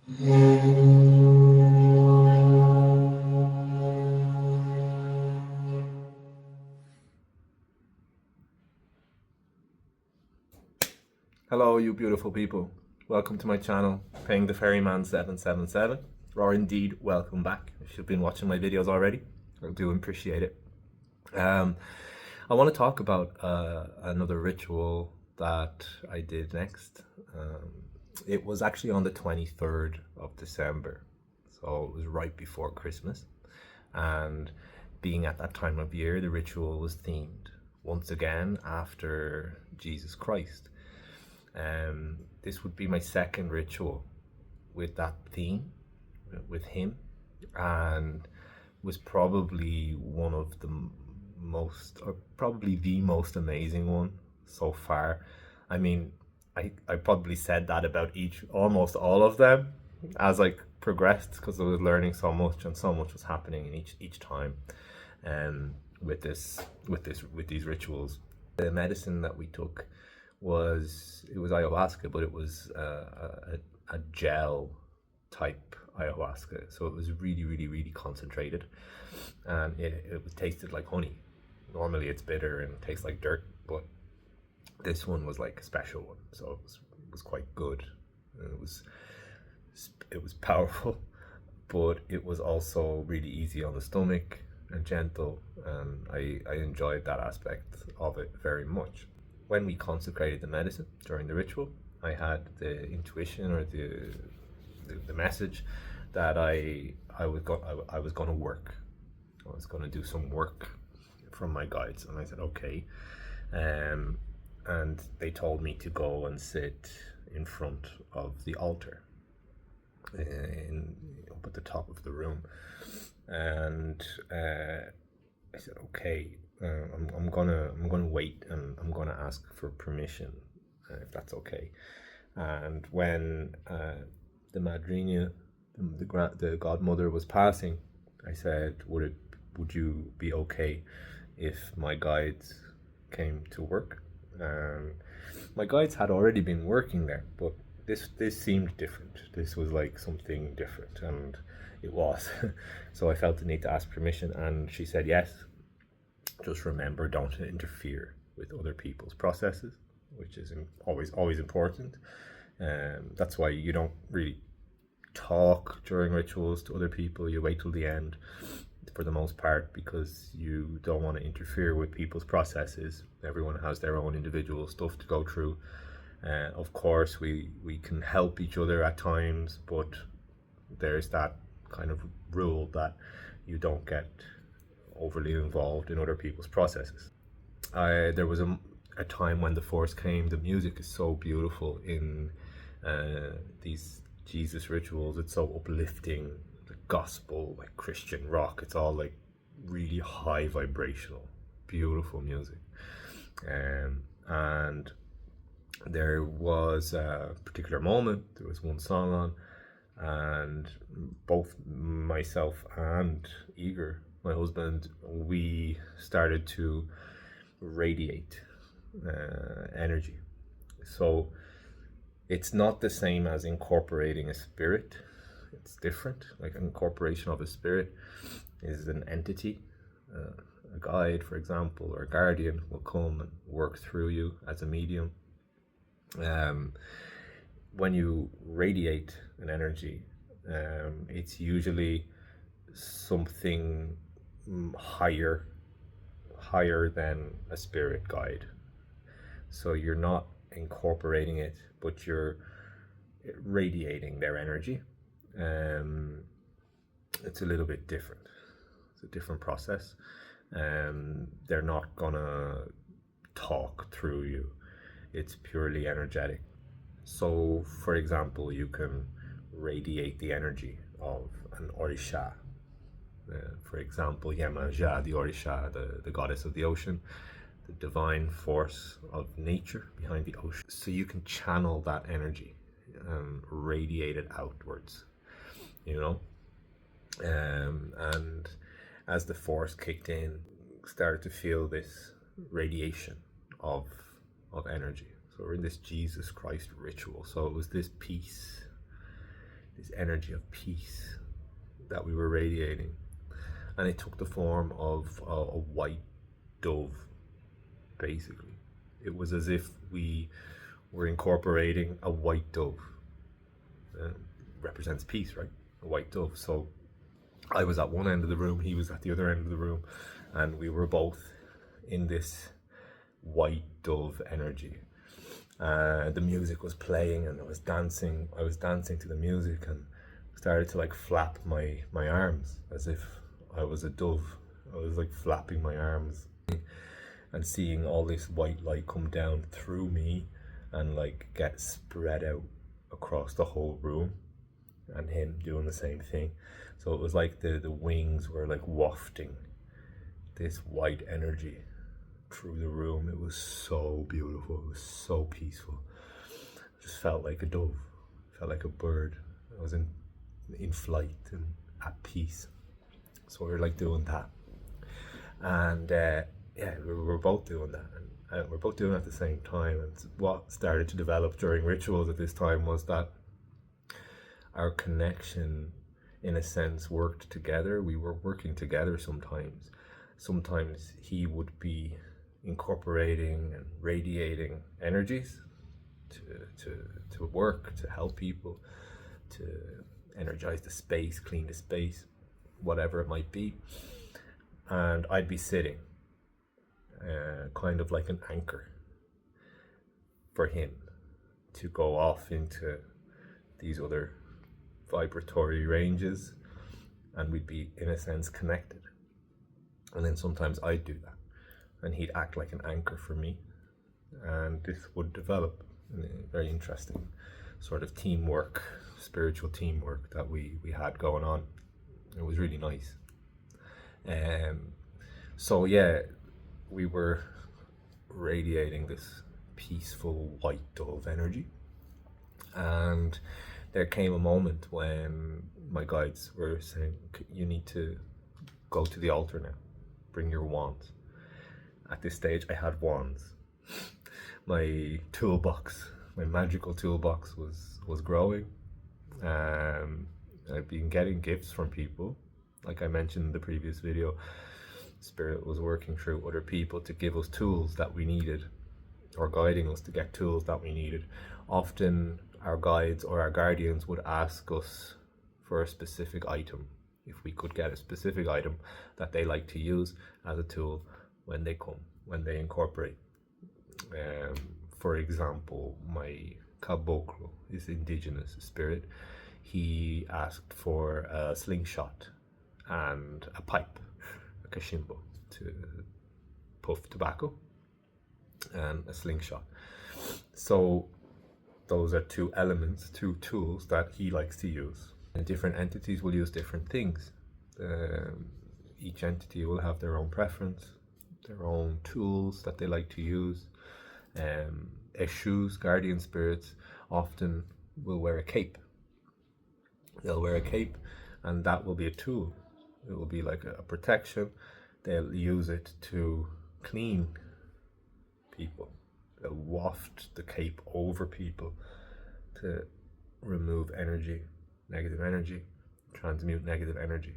Hello, you beautiful people. Welcome to my channel, Paying the Ferryman 777, or indeed, welcome back. If you've been watching my videos already, I do appreciate it. I want to talk about another ritual that I did next. It was actually on the 23rd of December, so it was right before Christmas. And being at that time of year, the ritual was themed once again after Jesus Christ. This would be my second ritual with that theme, with him, and was probably one of the most, or probably the most amazing one so far. I mean, I probably said that about almost all of them as I progressed, because I was learning so much and so much was happening in each time. With these rituals, the medicine that we took was ayahuasca, but it was a gel type ayahuasca, so it was really concentrated, and it tasted like honey. Normally it's bitter and tastes like dirt, but this one was like a special one, so it was quite good. And it was powerful, but it was also really easy on the stomach and gentle, and I enjoyed that aspect of it very much. When we consecrated the medicine during the ritual, I had the intuition, or the message that I was going to work. I was going to do some work from my guides, and I said okay. And they told me to go and sit in front of the altar, up at the top of the room, and I said okay. I'm gonna wait, and I'm gonna ask for permission, if that's okay. And when the madrina, the godmother, was passing, I said, would you be okay if my guides came to work? My guides had already been working there, but this seemed different. This was like something different, and it was. So I felt the need to ask permission, and she said yes. Just remember, don't interfere with other people's processes, which is always important. That's why you don't really talk during rituals to other people. You wait till the end, for the most part, because you don't want to interfere with people's processes. Everyone has their own individual stuff to go through. Of course, we can help each other at times, but there's that kind of rule that you don't get overly involved in other people's processes. There was a time when the Force came. The music is so beautiful in these Jesus rituals. It's so uplifting, the gospel, like Christian rock. It's all like really high vibrational, beautiful music. And there was a particular moment, there was one song on, and both myself and Igor, my husband, we started to radiate energy. So it's not the same as incorporating a spirit. It's different. Like, an incorporation of a spirit is an entity, a guide, for example, or a guardian will come and work through you as a medium. When you radiate an energy, it's usually something higher than a spirit guide. So you're not incorporating it, but you're radiating their energy. It's a little bit different. It's a different process. They're not gonna talk through you. It's purely energetic. So, for example, you can radiate the energy of an Orisha. For example, Yemanja, the Orisha, the goddess of the ocean, the divine force of nature behind the ocean. So you can channel that energy, radiate it outwards, you know. And as the force kicked in, started to feel this radiation of energy. So we're in this Jesus Christ ritual. So it was this peace, this energy of peace that we were radiating. And it took the form of a white dove, basically. It was as if we were incorporating a white dove. Represents peace, right? A white dove. So I was at one end of the room, he was at the other end of the room, and we were both in this white dove energy. The music was playing and I was dancing to the music, and started to like flap my arms as if I was a dove. I was like flapping my arms and seeing all this white light come down through me and like get spread out across the whole room, and him doing the same thing. So it was like the wings were like wafting this white energy through the room. It was so beautiful, it was so peaceful. I just felt like a dove, felt like a bird. I was in flight and at peace. So we were like doing that, and yeah, we were both doing that, and we're both doing it at the same time. And what started to develop during rituals at this time was that our connection, in a sense, worked together. We were working together sometimes. Sometimes he would be incorporating and radiating energies to work, to help people, to energize the space, clean the space, whatever it might be. And I'd be sitting, kind of like an anchor for him to go off into these other vibratory ranges, and we'd be, in a sense, connected. And then sometimes I'd do that, and he'd act like an anchor for me, and this would develop in a very interesting sort of teamwork, spiritual teamwork that we had going on. It was really nice. So yeah, we were radiating this peaceful white dove energy, and there came a moment when my guides were saying, you need to go to the altar now, bring your wands. At this stage I had wands. My toolbox, my magical toolbox was growing. I've been getting gifts from people. Like I mentioned in the previous video, Spirit was working through other people to give us tools that we needed, or guiding us to get tools that we needed. Often our guides or our guardians would ask us for a specific item, if we could get a specific item that they like to use as a tool when they come, when they incorporate. For example, my caboclo, his indigenous spirit, he asked for a slingshot and a pipe, a kashimbo, to puff tobacco, and a slingshot. So those are two elements, two tools that he likes to use. And different entities will use different things. Each entity will have their own preference, their own tools that they like to use. Eshus, guardian spirits, often will wear a cape. They'll wear a cape, and that will be a tool. It will be like a protection. They'll use it to clean people. They'll waft the cape over people to remove energy, negative energy, transmute negative energy.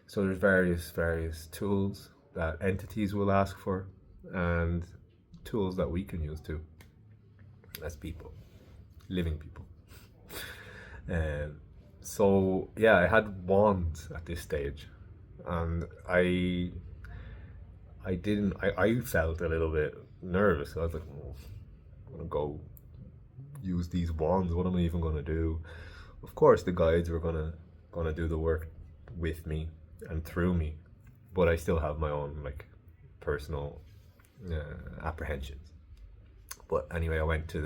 So there's various tools that entities will ask for, and tools that we can use too, as people, living people. So yeah, I had wands at this stage, and I felt a little bit nervous. I was like, oh, I'm gonna go use these wands. What am I even gonna do? Of course, the guides were gonna do the work with me and through me, but I still have my own like personal apprehensions. But anyway, I went to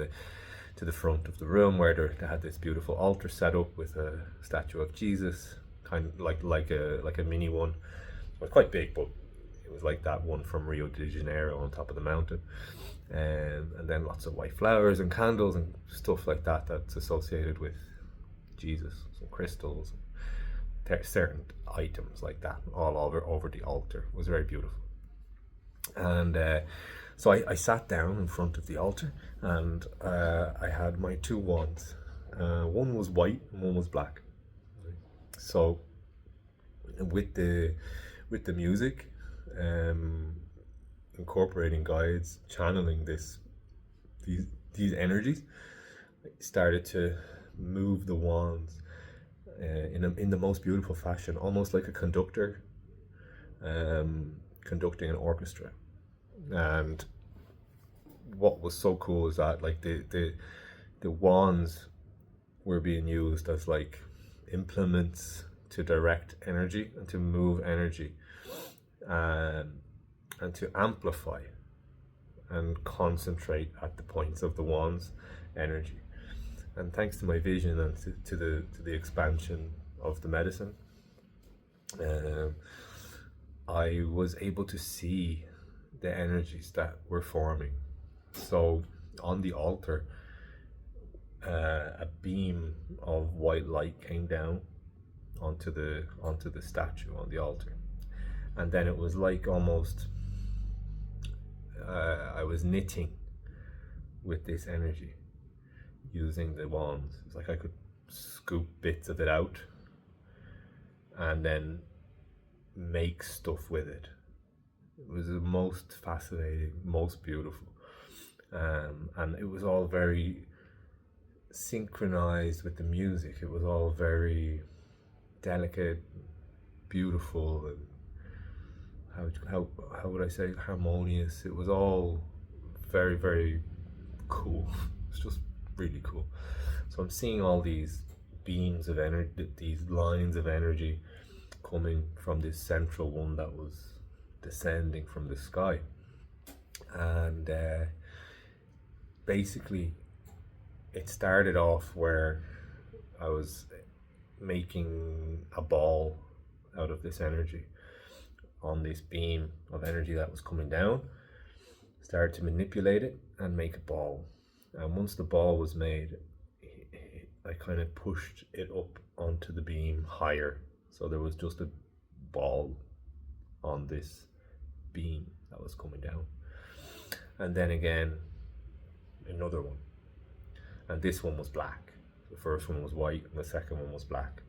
the front of the room where they had this beautiful altar set up with a statue of Jesus, kind of like a mini one. It was quite big, but it was like that one from Rio de Janeiro on top of the mountain. And then lots of white flowers and candles and stuff like that that's associated with Jesus, some crystals, certain items like that all over the altar. It was very beautiful. And so I sat down in front of the altar, and I had my two wands One was white and one was black. So with the music, um, incorporating guides, channeling these energies, I started to move the wands in the most beautiful fashion, almost like a conductor conducting an orchestra. And what was so cool is that like the wands were being used as like implements to direct energy and to move energy, and to amplify and concentrate at the points of the wand's energy. And thanks to my vision and to the expansion of the medicine, um, I was able to see the energies that were forming. So on the altar, a beam of white light came down onto the statue on the altar, and then it was like almost I was knitting with this energy using the wands. It's like I could scoop bits of it out and then make stuff with it. It was the most fascinating, most beautiful, and it was all very synchronized with the music. It was all very delicate, beautiful, and how would I say, harmonious. It was all very, very cool. It's just really cool. So I'm seeing all these beams of energy, these lines of energy coming from this central one that was descending from the sky. And basically it started off where I was making a ball out of this energy on this beam of energy that was coming down. Started to manipulate it and make a ball. And once the ball was made, I kind of pushed it up onto the beam higher. So there was just a ball on this beam that was coming down. And then again, another one. And this one was black. The first one was white and the second one was black.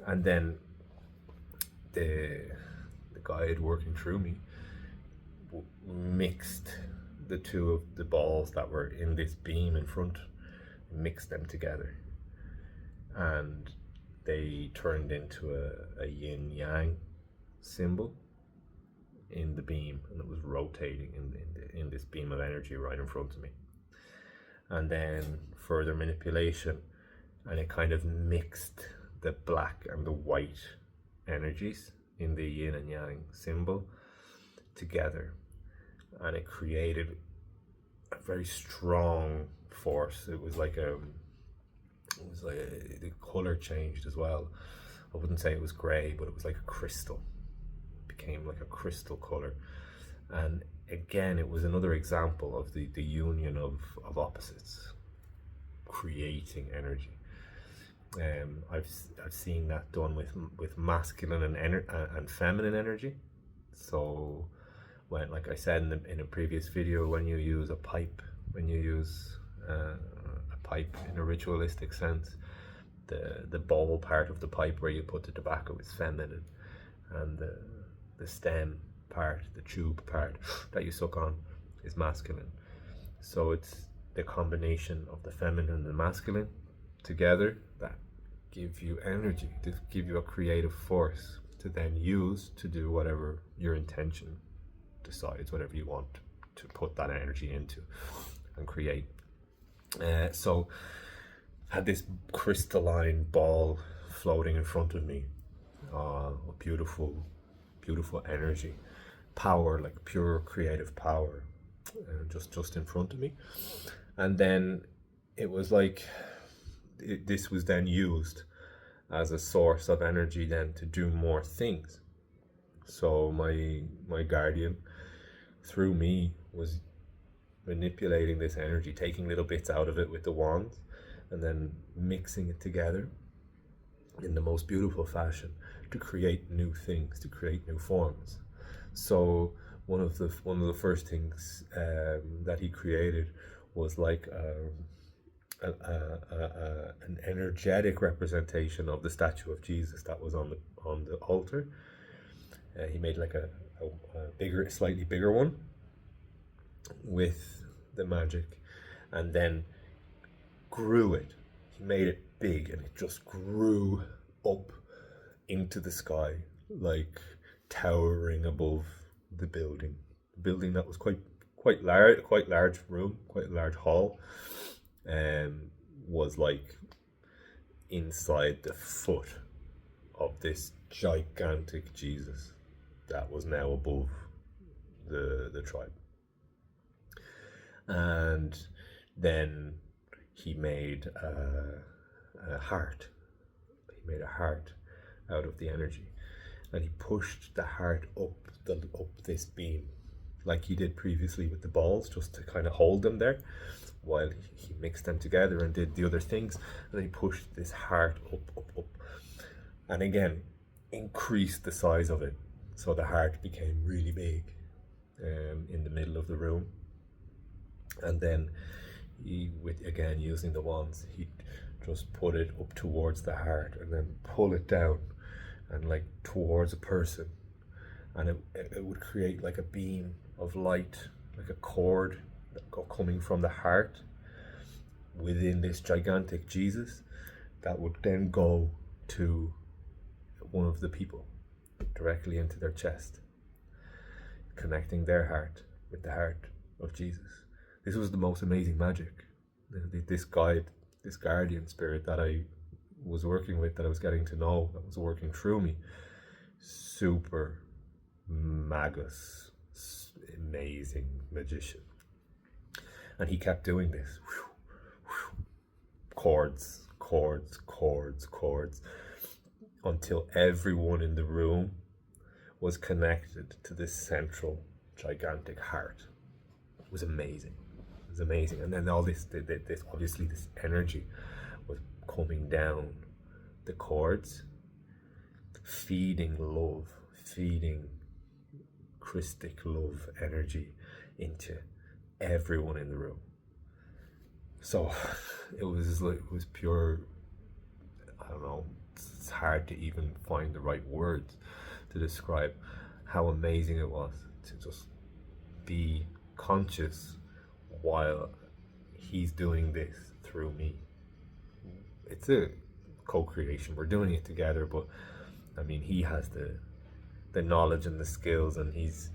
And then the guide working through me mixed the two of the balls that were in this beam in front, mixed them together, and they turned into a yin yang symbol in the beam, and it was rotating in this beam of energy right in front of me. And then further manipulation, and it kind of mixed the black and the white energies in the yin and yang symbol together, and it created a very strong force. It was like the color changed as well. I wouldn't say it was gray, but it was like a crystal. It became like a crystal color. And again, it was another example of the union of opposites creating energy. I've seen that done with masculine and feminine energy. So when, like I said in a previous video, when you use a pipe, when you use a pipe in a ritualistic sense, the bowl part of the pipe where you put the tobacco is feminine, and the stem part, the tube part that you suck on, is masculine. So it's the combination of the feminine and the masculine together that give you energy, to give you a creative force to then use to do whatever your intention decides, whatever you want to put that energy into and create. So had this crystalline ball floating in front of me, a beautiful energy, power, like pure creative power, just in front of me. And then it was like this was then used as a source of energy then to do more things. So my guardian through me was manipulating this energy, taking little bits out of it with the wands, and then mixing it together in the most beautiful fashion to create new things, to create new forms. So one of the first things that he created was like an energetic representation of the statue of Jesus that was on the altar. He made like a bigger, slightly bigger one with the magic, and then grew it. He made it big, and it just grew up into the sky, like towering above the building. The building that was quite large room, quite large hall, was like inside the foot of this gigantic Jesus that was now above the tribe. And then he made a heart. He made a heart out of the energy, and he pushed the heart up this beam, like he did previously with the balls, just to kind of hold them there while he mixed them together and did the other things. And then he pushed this heart up, and again increased the size of it, so the heart became really big in the middle of the room. And then he, with again using the wands, he just put it up towards the heart and then pull it down and like towards a person, and it would create like a beam of light, like a cord coming from the heart within this gigantic Jesus that would then go to one of the people directly into their chest, connecting their heart with the heart of Jesus. This was the most amazing magic. This guide, this guardian spirit that I was working with, that I was getting to know, that was working through me, super magus, amazing magician. And he kept doing this. Chords, until everyone in the room was connected to this central gigantic heart. It was amazing. It was amazing. And then all this obviously this energy was coming down the chords, feeding love, feeding Christic love energy into everyone in the room. So it was pure, I don't know, it's hard to even find the right words to describe how amazing it was to just be conscious while he's doing this through me. It's a co-creation, we're doing it together, but I mean, he has the knowledge and the skills, and he's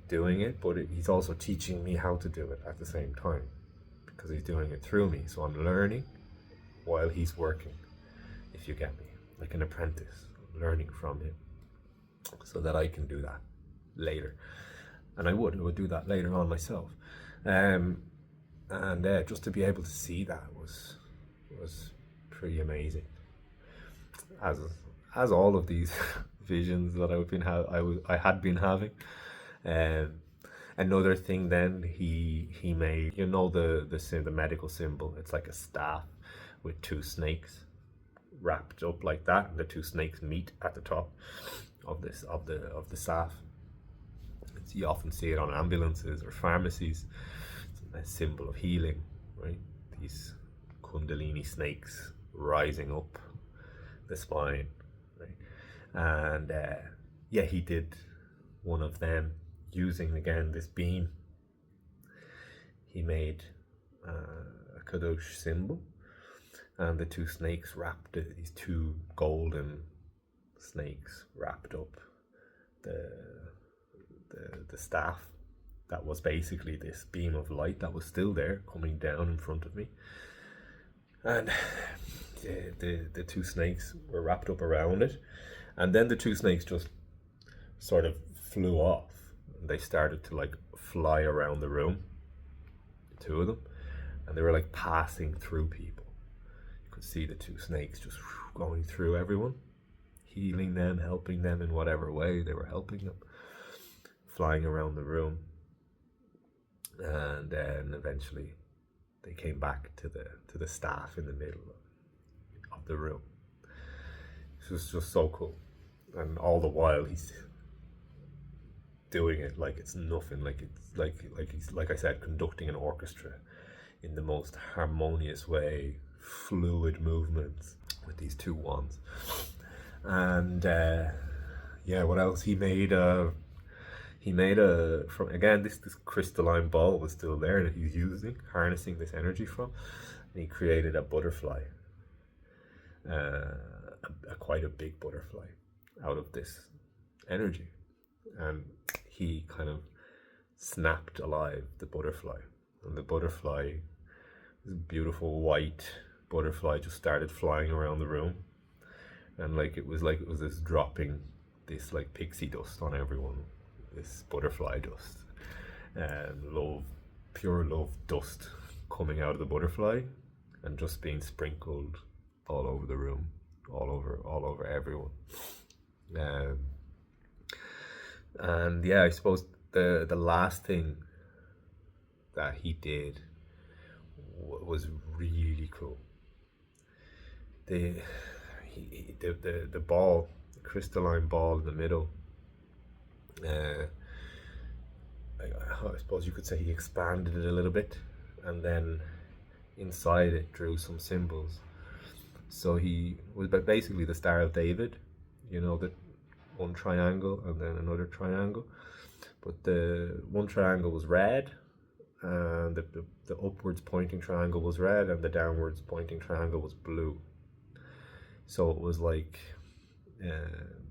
doing it, but he's also teaching me how to do it at the same time, because he's doing it through me. So I'm learning while he's working, if you get me, like an apprentice, learning from him, so that I can do that later. And I would do that later on myself. And just to be able to see that was pretty amazing. As all of these visions that I had been having. Another thing then he made, you know, the medical symbol. It's like a staff with two snakes wrapped up like that, and the two snakes meet at the top of the staff. You often see it on ambulances or pharmacies. It's a symbol of healing, right? These kundalini snakes rising up the spine, right? And yeah, he did one of them using again this beam. He made a kadosh symbol, and the two snakes wrapped it, these two golden snakes wrapped up the staff that was basically this beam of light that was still there coming down in front of me. And the two snakes were wrapped up around it, and then the two snakes just sort of flew off, and they started to like fly around the room, the two of them, and they were like passing through people. You could see the two snakes just going through everyone, healing them, helping them in whatever way they were helping them, flying around the room. And then eventually they came back to the staff in the middle of the room. It was just so cool. And all the while he's doing it like it's nothing, like it's like he's, like I said, conducting an orchestra in the most harmonious way, fluid movements with these two wands. And yeah, what else? He made a, from again, this crystalline ball was still there that he's using, harnessing this energy from, and he created a butterfly, quite a big butterfly, out of this energy, and he kind of snapped alive the butterfly, and the butterfly, this beautiful white butterfly, just started flying around the room, and like it was this dropping this like pixie dust on everyone, this butterfly dust, and love, pure love dust coming out of the butterfly and just being sprinkled all over the room, all over everyone. And yeah, I suppose the last thing that he did was really cool. The ball, the crystalline ball in the middle, I suppose you could say he expanded it a little bit, and then inside it drew some symbols. So he was basically the Star of David, you know, the one triangle and then another triangle. But the one triangle was red, and the upwards pointing triangle was red, and the downwards pointing triangle was blue. So it was like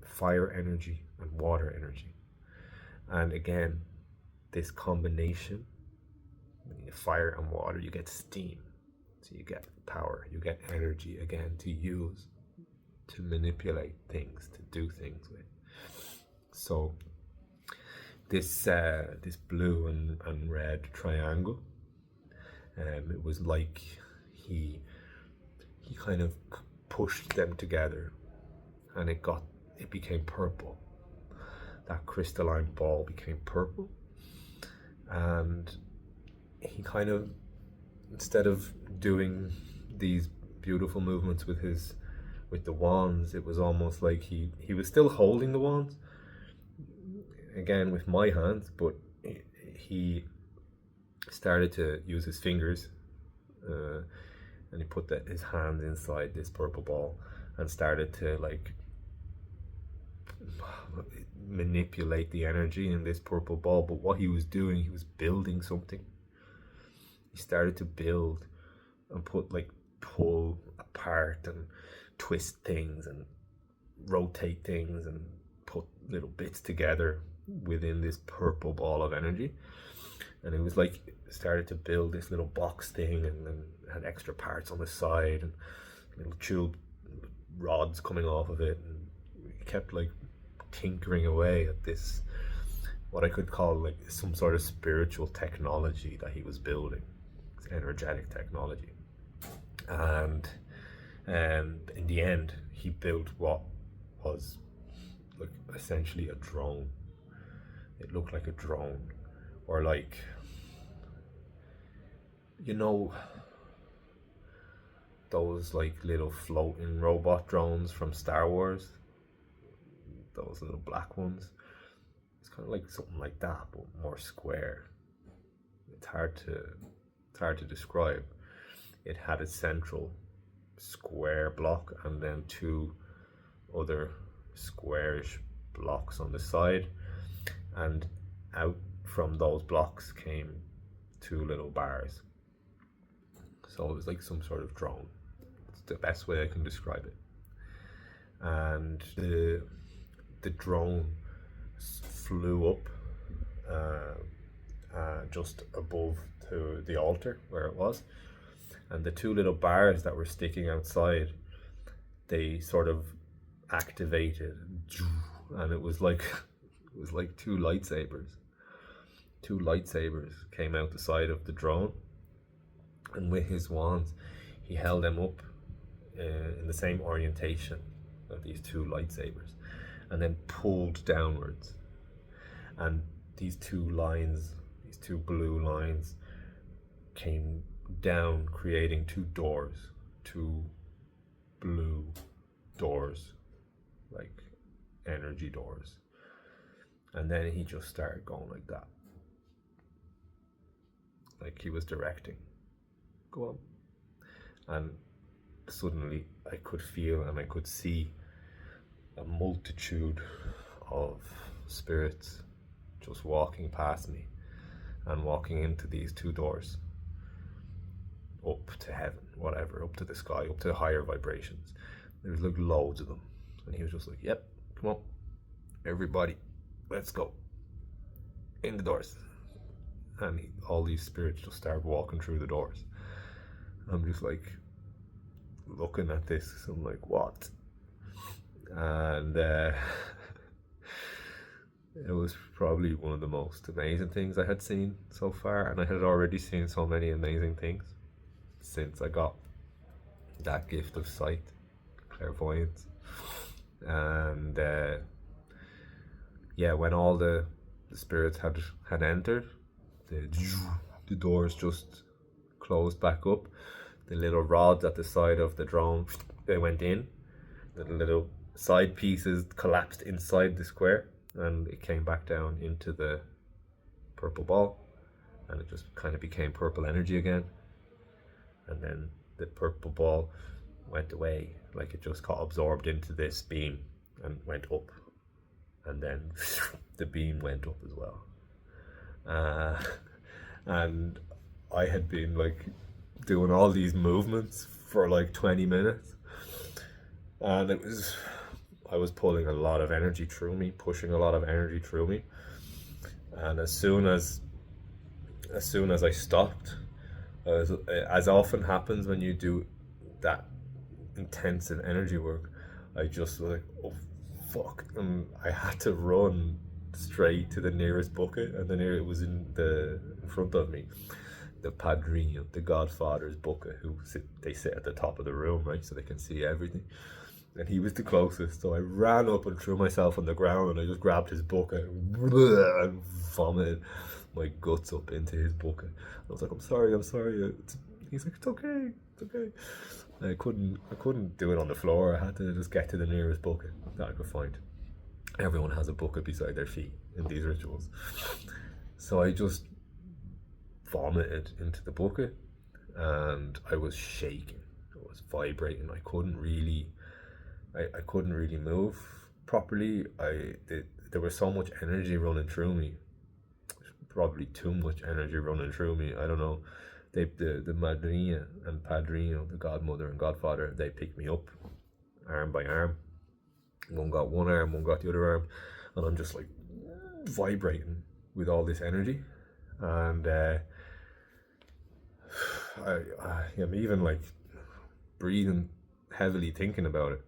fire energy and water energy. And again, this combination, fire and water, you get steam. So you get power, you get energy again to use, to manipulate things, to do things with. So this blue and red triangle, it was like he kind of pushed them together, and it became purple. That crystalline ball became purple, and he kind of, instead of doing these beautiful movements with the wands, it was almost like he was still holding the wands, again with my hands, but he started to use his fingers, and he put his hands inside this purple ball and started to like manipulate the energy in this purple ball. But what he was doing, he was building something. He started to build and pull apart and twist things and rotate things and put little bits together within this purple ball of energy. And it was like started to build this little box thing, and then had extra parts on the side and little tube rods coming off of it, and he kept like tinkering away at this, what I could call like some sort of spiritual technology that he was building, this energetic technology. And in the end, he built what was like essentially a drone. It looked like a drone, or like, you know, those like little floating robot drones from Star Wars, those little black ones. It's kind of like something like that, but more square. It's hard to describe. It had a central square block and then two other squarish blocks on the side, and out from those blocks came two little bars. So it was like some sort of drone. It's the best way I can describe it. And the drone flew up just above to the altar where it was, and the two little bars that were sticking outside, they sort of activated, and it was like two lightsabers. Two lightsabers came out the side of the drone, and with his wands he held them up in the same orientation of these two lightsabers, and then pulled downwards, and these two blue lines came down, creating two blue doors, like energy doors. And then he just started going like that, like he was directing. go on. And suddenly I could feel and I could see a multitude of spirits just walking past me and walking into these two doors up to heaven, whatever, up to the sky, up to higher vibrations. There was like loads of them. And he was just like, yep, come on, everybody, let's go. In the doors. And all these spirits just started walking through the doors. I'm just like looking at this, I'm like, what? And it was probably one of the most amazing things I had seen so far, and I had already seen so many amazing things since I got that gift of sight, clairvoyance. And yeah, when all the spirits had entered, the doors just closed back up. The little rods at the side of the drone, they went in. The little side pieces collapsed inside the square, and it came back down into the purple ball, and it just kind of became purple energy again. And then the purple ball went away, like it just got absorbed into this beam and went up, and then the beam went up as well. And I had been like doing all these movements for like 20 minutes, and I was pulling a lot of energy through me, pushing a lot of energy through me. And as soon as I stopped, as often happens when you do that intensive energy work, I just was like, oh fuck, and I had to run straight to the nearest bucket, and it was in front of me, the padrino, the godfather's bucket, they sit at the top of the room, right, so they can see everything. And he was the closest, so I ran up and threw myself on the ground, and I just grabbed his bucket and vomited my guts up into his bucket. I was like, I'm sorry. He's like, it's okay. And I couldn't do it on the floor. I had to just get to the nearest bucket that I could find. Everyone has a bucket beside their feet in these rituals. So I just vomited into the bucket, and I was shaking. I was vibrating. I couldn't really move properly. There was so much energy running through me, probably too much energy running through me. I don't know. The madrina and padrino, the godmother and godfather, they picked me up arm by arm. One got one arm, one got the other arm, and I'm just like vibrating with all this energy. And I'm even like breathing heavily thinking about it.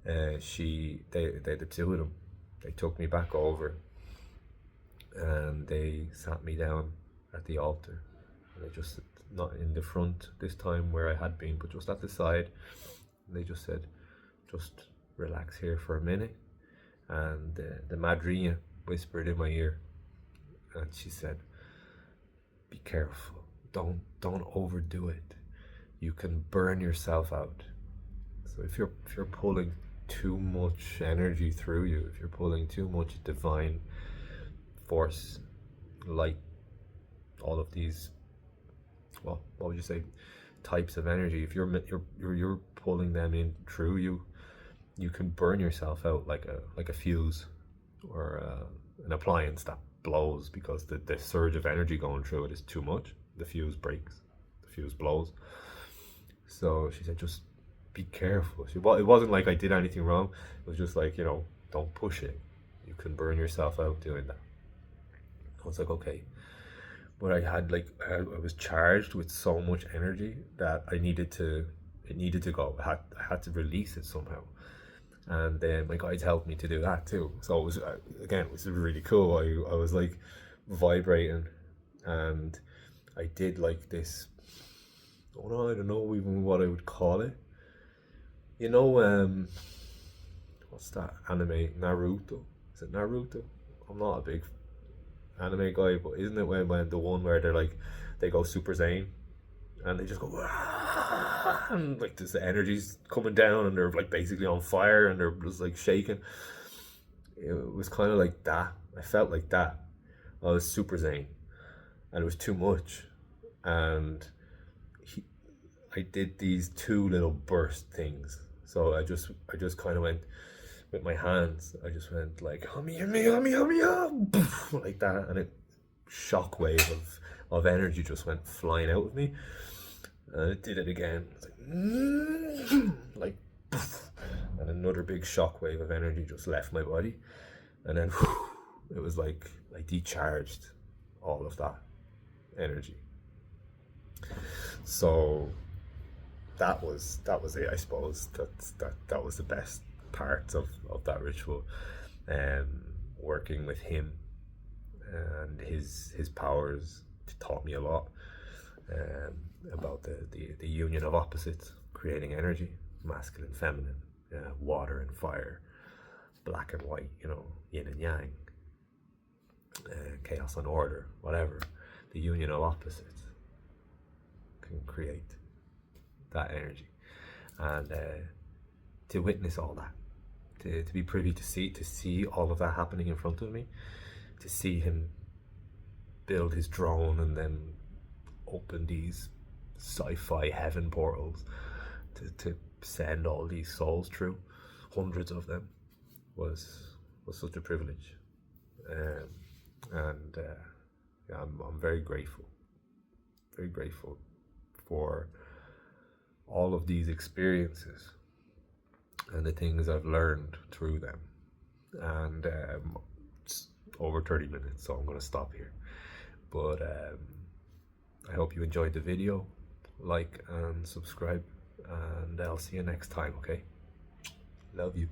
The two of them, they took me back over, and they sat me down at the altar. And they just, not in the front this time where I had been, but just at the side. And they just said, just relax here for a minute. And the madrina whispered in my ear, and she said, be careful, don't overdo it. You can burn yourself out. So if you're pulling too much energy through you, if you're pulling too much divine force, light, all of these, well, what would you say, types of energy, if you're pulling them in through you, you can burn yourself out like a fuse or an appliance that blows, because the surge of energy going through it is too much. The fuse breaks, the fuse blows. So she said, just be careful. It wasn't like I did anything wrong. It was just like, don't push it. You can burn yourself out doing that. I was like, okay. But I was charged with so much energy that it needed to go. I had to release it somehow. And then my guides helped me to do that too. So it was, again, it was really cool. I was like vibrating, and I did like this, I don't know even what I would call it. What's that anime, Naruto? Is it Naruto? I'm not a big anime guy, but isn't it when the one where they're like, they go Super Saiyan and they just go, and like this energy's coming down and they're like basically on fire and they're just like shaking. It was kind of like that. I felt like that. I was Super Saiyan, and it was too much, and I did these two little burst things. So I just kind of went with my hands. I just went like hummy, hummy, hummy, hummy, hum, like that, and a shockwave of energy just went flying out of me. And it did it again. Like, and another big shockwave of energy just left my body, and then it was like I decharged all of that energy. So that was it, I suppose. That was the best part of that ritual, working with him and his powers taught me a lot, about the union of opposites, creating energy, masculine, feminine, water and fire, black and white, yin and yang, chaos and order, whatever. The union of opposites can create that energy, and to witness all that, to be privy to see all of that happening in front of me, to see him build his drone and then open these sci-fi heaven portals to send all these souls through, hundreds of them, was such a privilege, and yeah, I'm very grateful for all of these experiences and the things I've learned through them. And it's over 30 minutes, so I'm going to stop here. But I hope you enjoyed the video. Like and subscribe, and I'll see you next time, okay? Love you.